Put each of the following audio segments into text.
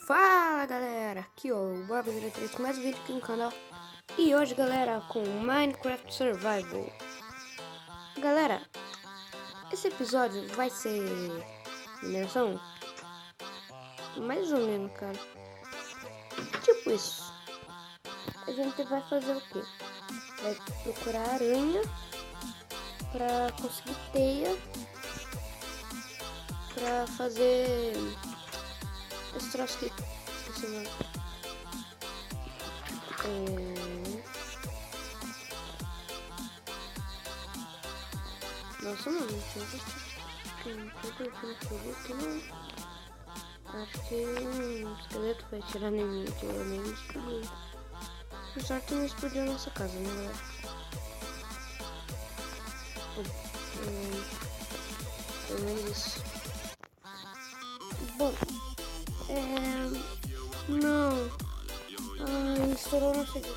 Fala galera, aqui ó, o Bob03 com mais um vídeo aqui no canal. E hoje galera, com Minecraft Survival. Galera, esse episódio vai ser mineração? Mais ou menos, cara. Tipo isso. A gente vai fazer o quê? Vai procurar aranha pra conseguir teia pra fazer esse troço aqui. Esqueci o nome. Nossa, mano, não acho que um esqueleto vai tirar em mim, que eu nem explodiu. Por sorte não explodiu a nossa casa, né, galera? Pelo menos isso. Bom, não. Ai, estourou não sei o que.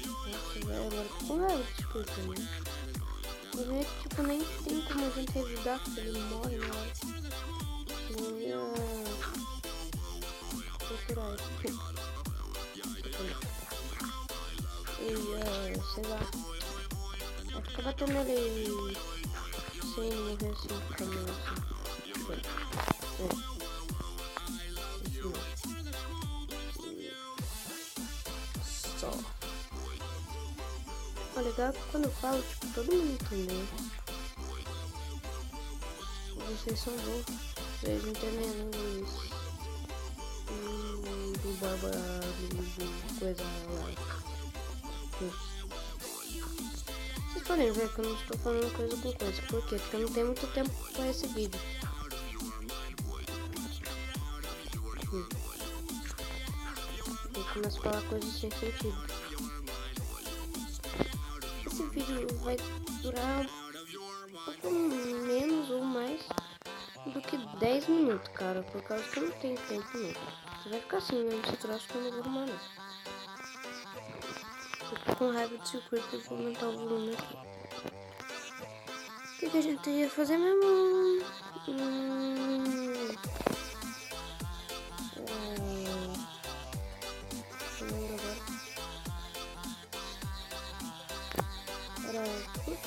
Nossa, velho, agora tô com raiva desse coisa, né? Tipo, nem tem como a gente revidar se ele morre na hora. Não ia procurar ele. Eu ia, sei lá. Vai ficar batendo ele sem morrer assim, caminho assim. Só. O legal é que quando eu falo, tipo, todo mundo entendeu. Vocês são bons. Vocês entendem inglês. Do barba do coisa lá. Vocês podem ver que eu não estou falando coisa com coisa. Por quê? Porque eu não tenho muito tempo para esse vídeo. Eu começo a falar coisas sem sentido. Esse vídeo vai durar um pouco menos ou mais do que 10 minutos, cara. Por causa que eu não tenho tempo não. Você vai ficar assim mesmo, esse troço que eu não vou arrumar não. Eu tô com raiva de circuito, eu vou aumentar o volume aqui. O que a gente ia fazer mesmo?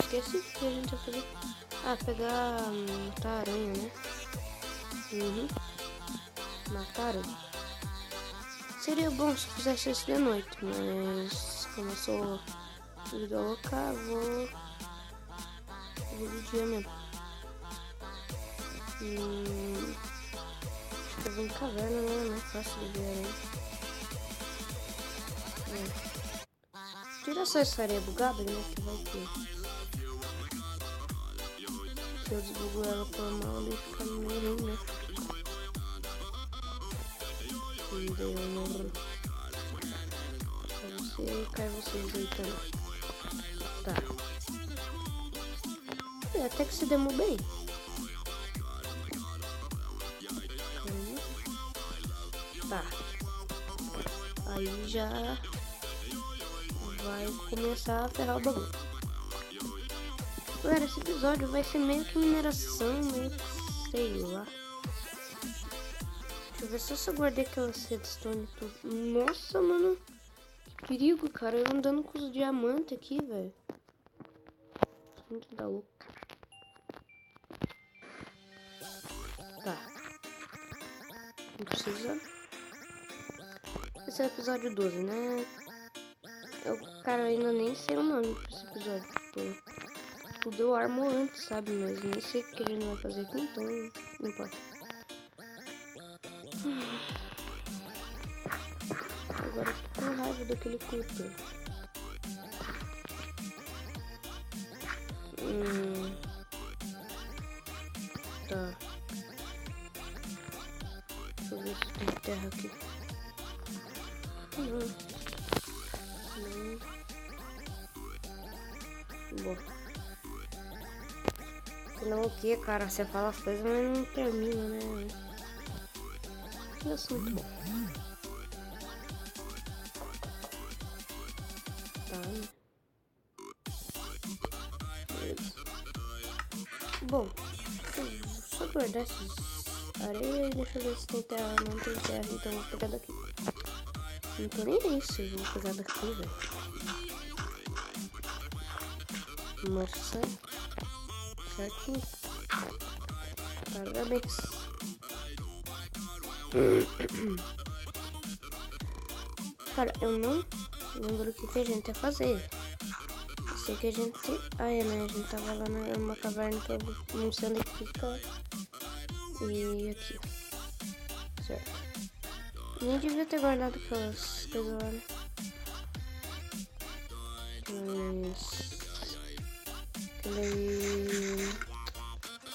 Esqueci o que a gente ia fazer. Ah, pegar... matar aranha, né? Matar aranha. Seria bom se fizesse isso de noite, mas como eu sou vida louca, vou de dia mesmo. Acho que eu vou em caverna, né? Não é fácil de ver aranha. Tira só essa areia bugada, né? Que vai ter. Se eu desbugo ela por mal, ele fica meio ruim, né? E daí eu morro. Você cai vocês aí também. Tá. Até que se demo bem. Tá. Aí já vai começar a ferrar o bagulho. Galera, esse episódio vai ser meio que mineração, meio que sei lá. Deixa eu ver se eu guardei aquela redstone tudo. Nossa, mano. Que perigo, cara. Eu andando com os diamantes aqui, velho. Muito da louca. Tá. Não precisa. Esse é o episódio 12, né? Eu, cara, ainda nem sei o nome desse episódio. Tudo eu armo antes, sabe? Mas nem sei o que a gente vai fazer aqui, então não importa. Agora eu tô com raiva daquele creeper. Tá. Deixa eu ver se tem terra aqui. Não. Bom. Senão o que, cara? Você fala as coisas, mas não termina, né? Que assunto bom. Tá, né? Bom, só guardar esses areia e deixa eu ver se tem terra. Não tem terra, então eu vou pegar daqui. Não tô nem aí se eu vou pegar daqui, velho. Nossa, certinho. Parabéns. Cara, eu não lembro o que a gente ia fazer. Eu sei que a gente... Ah, é, né? A gente tava lá numa caverna que eu não sei onde fica. E aqui. Certo. Nem devia ter guardado aquelas coisas lá, né? Mas...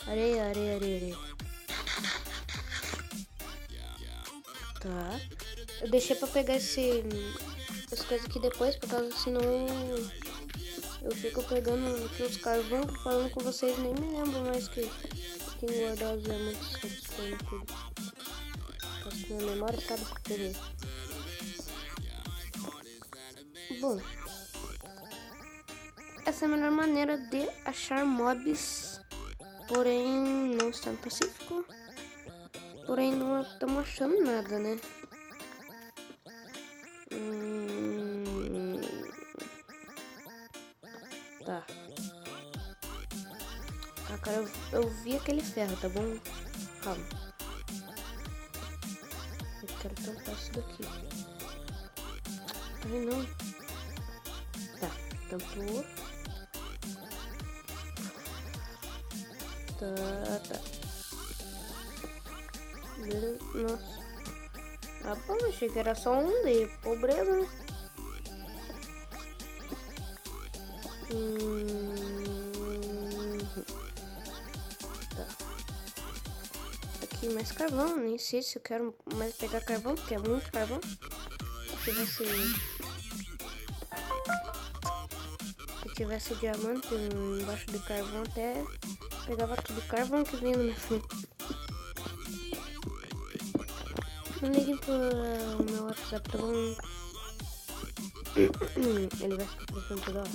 Areia. Tá. Eu deixei pra pegar essas coisas aqui depois, por causa senão eu fico pegando aqui os carvão, falando com vocês, nem me lembro mais que tem guardado os diamantes redstone tudo. Acho que minha memória tá beleza. Bom, essa é a melhor maneira de achar mobs, porém não está no Pacífico. Porém não estamos achando nada, né? Tá. Ah, cara, eu vi aquele ferro, tá bom? Calma. Eu quero tampar isso daqui. Ai, não. Tá, tampou. Tá. Nossa. Ah, pô, achei que era só um de pobreza, né? Tá. Aqui mais carvão, nem sei se eu quero mais pegar carvão, porque é muito carvão. Se tivesse diamante embaixo do carvão, até pegava tudo carvão que vinha no meu frente. Não liguem pro meu WhatsApp, tá bom? Ele vai ficar postando toda hora.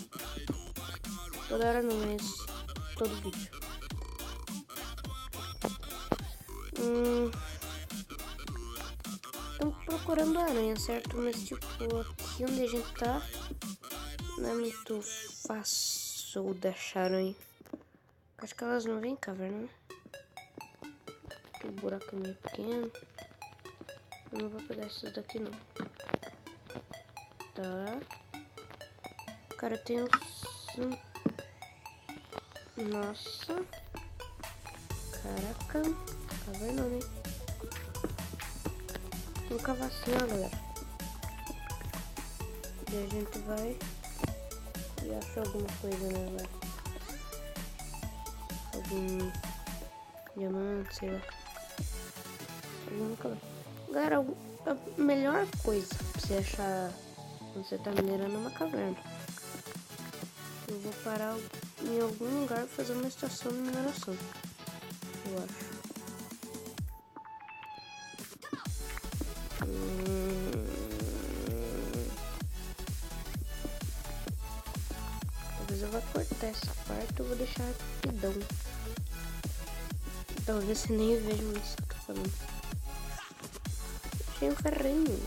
Toda hora não, mas todo vídeo. Estamos procurando aranha, certo? Mas tipo, aqui onde a gente tá, não é muito fácil de achar aranha. Acho que elas não vêm em caverna, né? O buraco é meio pequeno. Eu não vou pegar esses daqui não. Tá. Cara, tem uns... Nossa. Caraca. Caverna, né? Vamos cavar assim, ó, galera. E a gente vai... E acha alguma coisa, né, galera? Algum... diamante, sei lá. Alguma caverna. Galera, a melhor coisa pra você achar quando você tá minerando é uma caverna. Eu vou parar em algum lugar e fazer uma estação de mineração, eu acho. Talvez eu vá cortar essa parte, eu vou deixar rapidão. Talvez você nem veja isso que eu tô falando. Achei um ferrinho.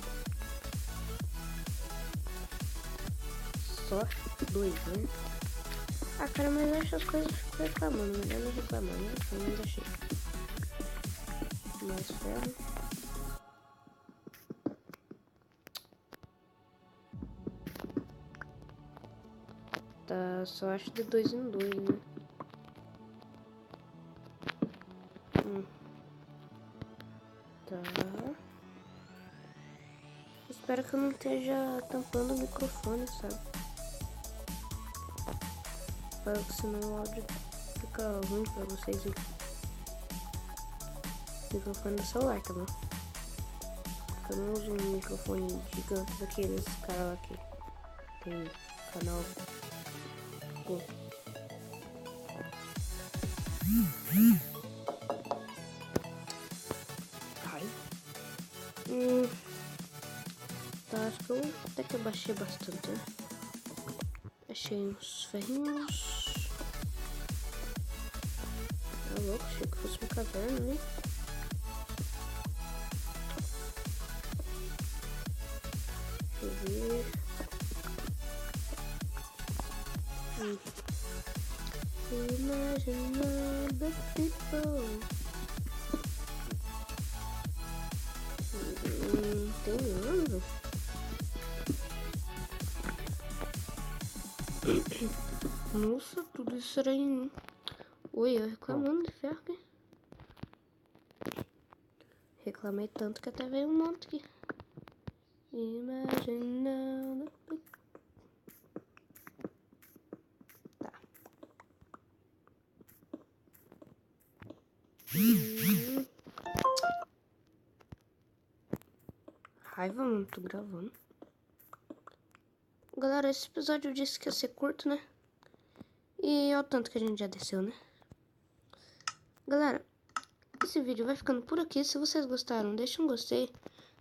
Só 2, né? Ah, cara, mas eu acho as coisas reclamando. Melhor não reclamar, né? Pelo menos achei. Mais ferro. Tá, só acho de 2 em 2, né? Tá. Espero que eu não esteja tampando o microfone, sabe? Porque senão o áudio fica ruim pra vocês aí. Microfone do celular, tá bom? Eu não uso um microfone gigante daqueles caras lá que tem canal. Pô. Ai. Tá, acho que eu até que abaixei bastante, né? Achei uns ferrinhos. louco, achei que fosse uma caverna, né? Deixa eu ver. Imagine the people. Tem nada. Nossa, tudo isso era em... Oi, eu reclamando de ferro aqui. Reclamei tanto que até veio um monte aqui. Imaginando. Tá. Raiva, mano, tô gravando. Galera, esse episódio eu disse que ia ser curto, né? E olha o tanto que a gente já desceu, né? Galera, esse vídeo vai ficando por aqui. Se vocês gostaram, deixa um gostei.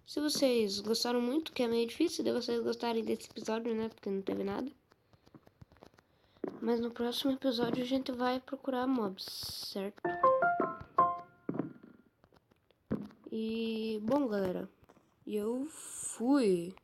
Se vocês gostaram muito, que é meio difícil de vocês gostarem desse episódio, né? Porque não teve nada. Mas no próximo episódio a gente vai procurar mobs, certo? E, bom, galera, eu fui.